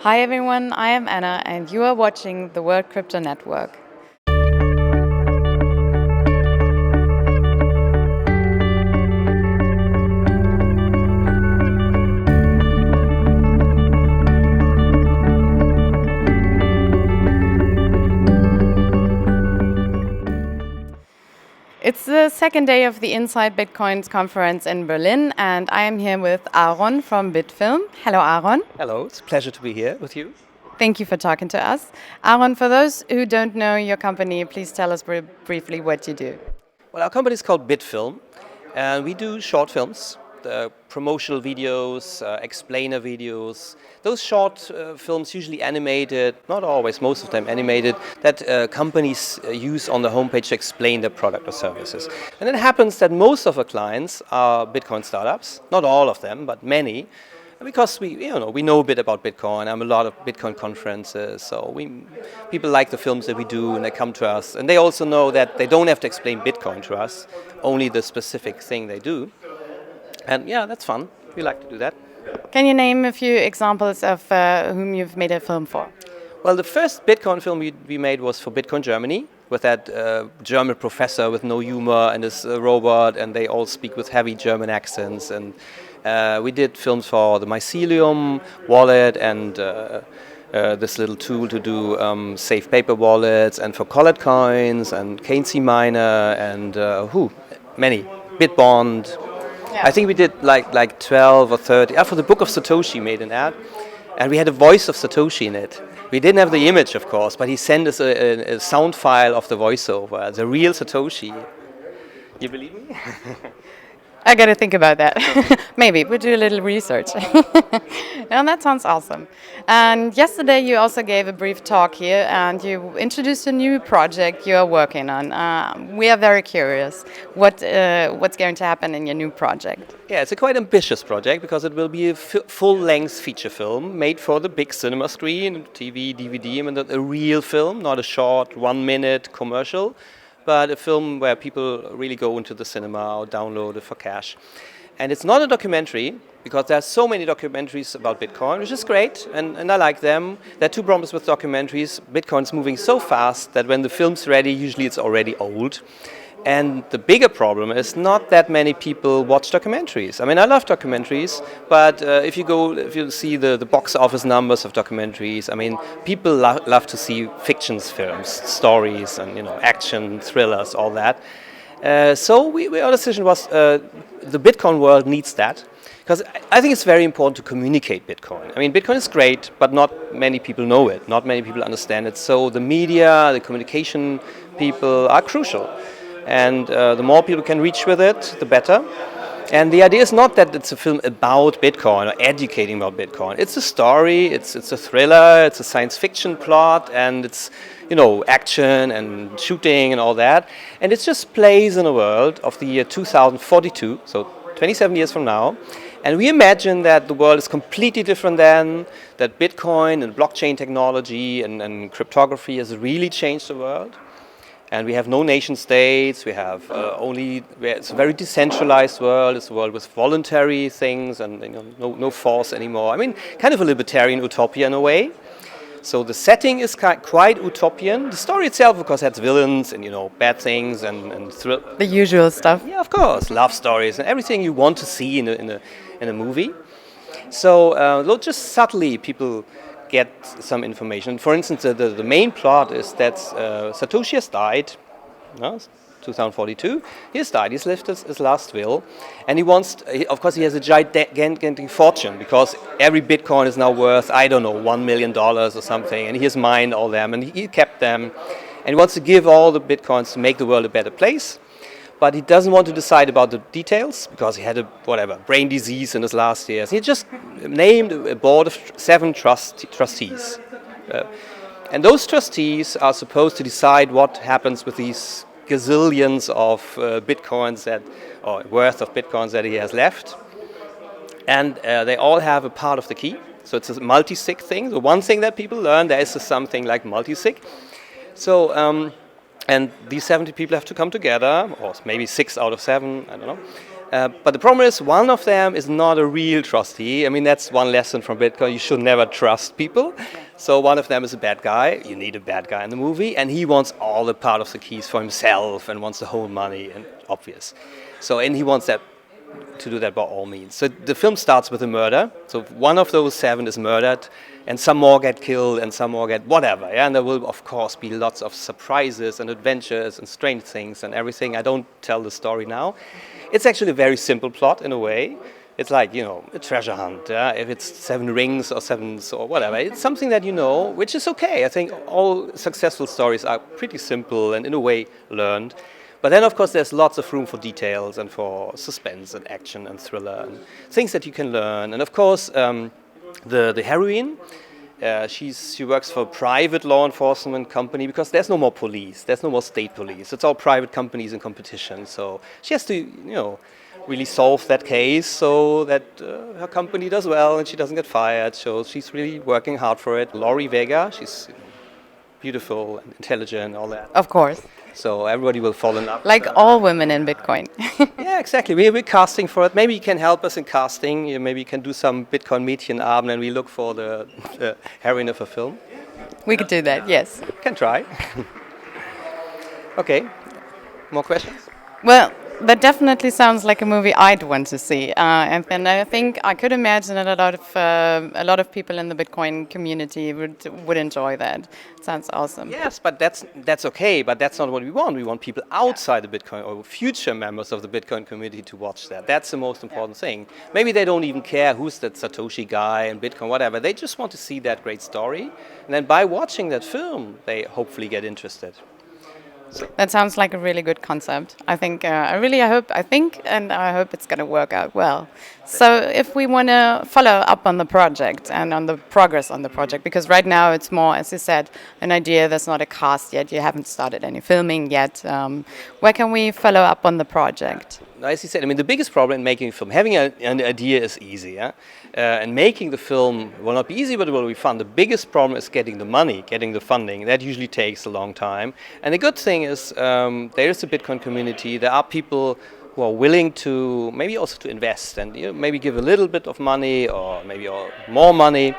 Hi everyone, I am Anna and you are watching the World Crypto Network. It's the second day of the Inside Bitcoins conference in Berlin and I am here with Aaron from Bitfilm. Hello Aaron. Hello, it's a pleasure to be here with you. Thank you for talking to us. Aaron, for those who don't know your company, please tell us briefly what you do. Well, our company is called Bitfilm, and we do short films, promotional videos, explainer videos. Those short films, usually animated, not always, most of them animated, that companies use on the homepage to explain their product or services. And it happens that most of our clients are Bitcoin startups, not all of them, but many. Because we know a bit about Bitcoin. I'm a lot of Bitcoin conferences, so people like the films that we do, and they come to us. And they also know that they don't have to explain Bitcoin to us, only the specific thing they do. And yeah, that's fun. We like to do that. Can you name a few examples of whom you've made a film for? Well, the first Bitcoin film we made was for Bitcoin Germany, with that German professor with no humor and this robot, and they all speak with heavy German accents. And we did films for the Mycelium wallet and this little tool to do safe paper wallets, and for Colored Coins and K&C Miner and many Bitbond. Yeah. I think we did like 12 or 30. For the Book of Satoshi, made an ad, and we had a voice of Satoshi in it. We didn't have the image, of course, but he sent us a sound file of the voiceover, the real Satoshi. You believe me? I gotta think about that. Maybe we'll do a little research. No, that sounds awesome. And yesterday you also gave a brief talk here, and you introduced a new project you are working on. We are very curious. What's going to happen in your new project? Yeah, it's a quite ambitious project because it will be a full-length feature film made for the big cinema screen, TV, DVD, and a real film, not a short 1-minute commercial, but a film where people really go into the cinema or download it for cash. And it's not a documentary, because there are so many documentaries about Bitcoin, which is great, and I like them. There are two problems with documentaries. Bitcoin's moving so fast that when the film's ready, usually it's already old. And the bigger problem is not that many people watch documentaries. I mean, I love documentaries, but if you see the box office numbers of documentaries, I mean, people love to see fictions films, stories, and action, thrillers, all that. So our decision was the Bitcoin world needs that. Because I think it's very important to communicate Bitcoin. I mean, Bitcoin is great, but not many people know it. Not many people understand it. So the media, the communication people are crucial. And the more people can reach with it, the better. And the idea is not that it's a film about Bitcoin or educating about Bitcoin. It's a story, it's a thriller, it's a science fiction plot, and it's action and shooting and all that. And it just plays in a world of the year 2042, so 27 years from now. And we imagine that the world is completely different then, that Bitcoin and blockchain technology and cryptography has really changed the world. And we have no nation states, we have it's a very decentralized world, it's a world with voluntary things and no force anymore. I mean, kind of a libertarian utopia in a way. So the setting is quite utopian. The story itself, of course, has villains and bad things and the usual stuff. Yeah, of course, love stories and everything you want to see in a movie. So just subtly people get some information. For instance, the main plot is that Satoshi has died, 2042. He has died. He's left his last will, and of course, he has a gigantic fortune because every Bitcoin is now worth, I don't know, $1 million or something, and he has mined all them, and he kept them, and he wants to give all the Bitcoins to make the world a better place. But he doesn't want to decide about the details because he had a brain disease in his last years. He just named a board of 7 trustees. And those trustees are supposed to decide what happens with these gazillions of Bitcoins or worth of Bitcoins that he has left. And they all have a part of the key. So it's a multi-sig thing. The one thing that people learn, there is something like multi-sig. So, and these 70 people have to come together, or maybe 6 out of 7, I don't know. But the problem is, one of them is not a real trustee. I mean, that's one lesson from Bitcoin. You should never trust people. So one of them is a bad guy. You need a bad guy in the movie. And he wants all the part of the keys for himself and wants the whole money, and obvious. So, and he wants that to do that by all means. So the film starts with a murder. So one of those 7 is murdered, and some more get killed, and some more get whatever. Yeah? And there will, of course, be lots of surprises and adventures and strange things and everything. I don't tell the story now. It's actually a very simple plot in a way. It's like, a treasure hunt. Yeah? If it's 7 rings or 7s or whatever, it's something that you know, which is okay. I think all successful stories are pretty simple and in a way learned. But then, of course, there's lots of room for details and for suspense and action and thriller and things that you can learn. And of course, the heroine, she works for a private law enforcement company because there's no more police, there's no more state police. It's all private companies in competition. So she has to, really solve that case so that her company does well and she doesn't get fired. So she's really working hard for it. Laurie Vega, she's beautiful and intelligent, all that. Of course. So everybody will fall in love. Like all women in Bitcoin. Yeah, exactly. We're casting for it. Maybe you can help us in casting. Maybe you can do some Bitcoin Mädchenabend and we look for the heroine of a film. We could do that, yes. Can try. Okay. More questions? Well, that definitely sounds like a movie I'd want to see, and I think I could imagine that a lot of people in the Bitcoin community would enjoy that. It sounds awesome. Yes, but that's okay. But that's not what we want. We want people outside the Bitcoin or future members of the Bitcoin community to watch that. That's the most important thing. Maybe they don't even care who's that Satoshi guy and Bitcoin, whatever. They just want to see that great story, and then by watching that film, they hopefully get interested. That sounds like a really good concept. I think, I hope it's going to work out well. So if we want to follow up on the project and on the progress on the project, because right now it's more, as you said, an idea, there's not a cast yet, you haven't started any filming yet. Where can we follow up on the project? As you said, the biggest problem in making a film, having an idea is easy, yeah? And making the film will not be easy, but it will be fun. The biggest problem is getting the money, getting the funding. That usually takes a long time. And the good thing is there is a Bitcoin community. There are people who are willing to maybe also to invest and maybe give a little bit of money or maybe more money.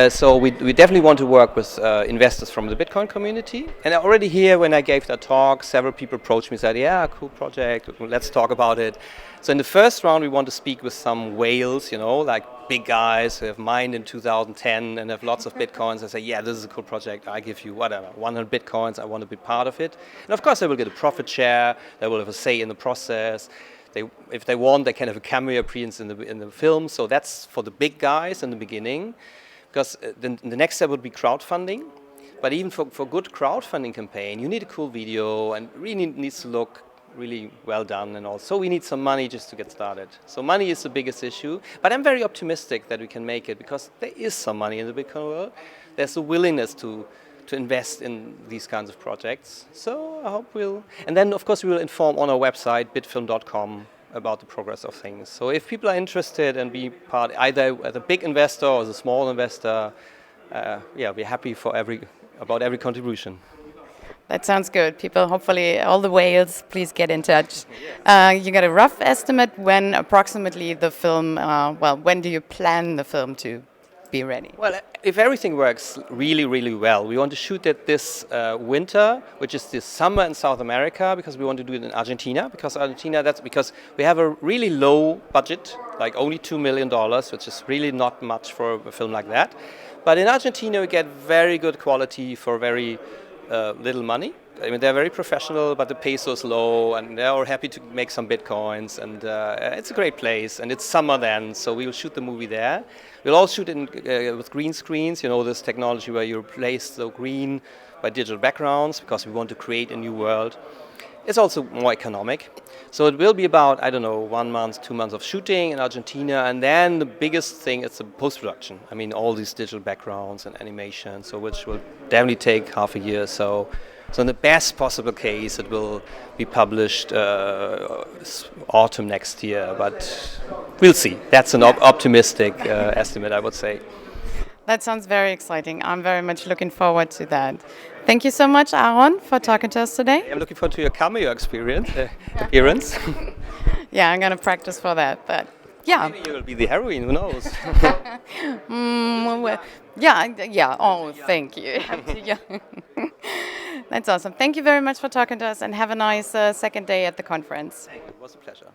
So we definitely want to work with investors from the Bitcoin community. And already here, when I gave that talk, several people approached me and said, yeah, cool project, let's talk about it. So in the first round, we want to speak with some whales, like big guys who have mined in 2010 and have lots of Bitcoins and say, yeah, this is a cool project, I give you whatever, 100 Bitcoins, I want to be part of it. And of course, they will get a profit share, they will have a say in the process. If they want, they can have a cameo appearance in the film. So that's for the big guys in the beginning. Because the next step would be crowdfunding. But even for good crowdfunding campaign, you need a cool video and really needs to look really well done and all. So we need some money just to get started. So money is the biggest issue. But I'm very optimistic that we can make it because there is some money in the Bitcoin world. There's a willingness to invest in these kinds of projects. So I hope we'll... And then, of course, we will inform on our website, bitfilm.com, about the progress of things. So if people are interested and be part, either as a big investor or as a small investor, we're happy about every contribution. That sounds good. People, hopefully, all the whales, please get in touch. You got a rough estimate when approximately the film, when do you plan the film to be ready? Well, if everything works really, really well, we want to shoot it this winter, which is this summer in South America, because we want to do it in Argentina. Because we have a really low budget, like only $2 million, which is really not much for a film like that. But in Argentina, we get very good quality for very little money. They're very professional, but the peso is low, and they're all happy to make some Bitcoins, and it's a great place, and it's summer then, so we will shoot the movie there. We'll also shoot it with green screens, this technology where you replace the green by digital backgrounds, because we want to create a new world. It's also more economic. So it will be about, 1 month, 2 months of shooting in Argentina, and then the biggest thing is the post-production. All these digital backgrounds and animation, so which will definitely take half a year. So in the best possible case, it will be published autumn next year, but we'll see. That's an optimistic estimate, I would say. That sounds very exciting. I'm very much looking forward to that. Thank you so much, Aaron, for talking to us today. I'm looking forward to your cameo appearance. Yeah, I'm gonna practice for that. But yeah, Maybe you will be the heroine. Who knows? well, yeah. Oh, thank you. Yeah. That's awesome. Thank you very much for talking to us, and have a nice second day at the conference. It was a pleasure.